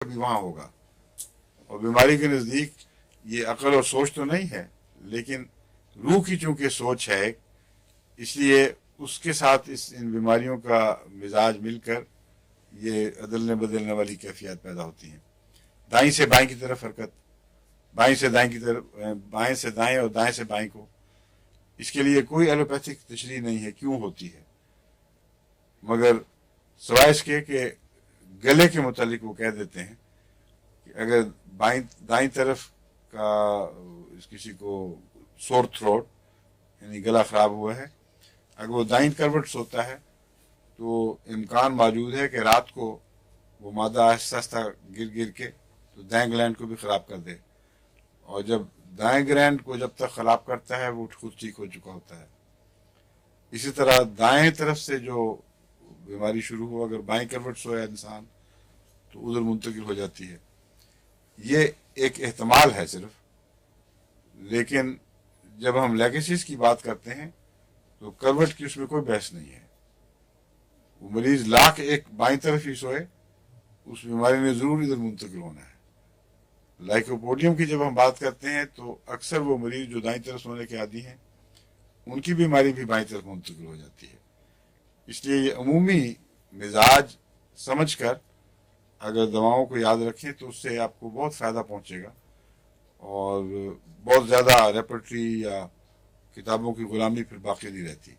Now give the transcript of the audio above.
भी वहाँ होगा। और बीमारी के नज़दीक ये अक्ल और सोच तो नहीं है, लेकिन रूह की चूंकि सोच है, इसलिए उसके साथ इन बीमारियों का मिजाज मिलकर ये अदलने बदलने वाली कैफियत पैदा होती हैं। दाएं से बाएं की तरफ हरकत, बाएं से दाएं की तरफ, बाएं से दाएं और दाएं से बाएं को, इसके लिए कोई एलोपैथिक तशरीह नहीं है क्यों होती है, मगर सिवाय इसके कि गले के मुतालिक वो कह देते हैं कि अगर दाईं तरफ का किसी को सोर थ्रोट यानी गला खराब हुआ है, अगर वो दाईं करवट सोता है तो इम्कान मौजूद है कि रात को वो मादा आहिस्ता आहिस्ता गिर गिर के तो दाएं ग्लैंड को भी ख़राब कर दे, और जब दाएं ग्लैंड को जब तक ख़राब करता है वो खुद ठीक हो चुका होता है। इसी तरह दाएं तरफ से जो बीमारी शुरू हो, अगर बाएं करवट सोया इंसान तो उधर मुंतकिल हो जाती है। ये एक एहतमाल है सिर्फ, लेकिन जब हम लेगेसीज की बात करते हैं तो करवट की उसमें कोई बहस नहीं है। वो मरीज लाख एक बाईं तरफ ही सोए, उस बीमारी ने जरूर इधर मुंतकिल होना है। लाइकोपोडियम की जब हम बात करते हैं तो अक्सर वो मरीज जो दाईं तरफ सोने के आदी हैं उनकी बीमारी भी बाईं तरफ मुंतकिल हो जाती है। इसलिए ये अमूमी मिजाज समझ कर अगर दवाओं को याद रखें तो उससे आपको बहुत फ़ायदा पहुंचेगा, और बहुत ज़्यादा रेपर्टरी या किताबों की गुलामी फिर बाकी नहीं रहती।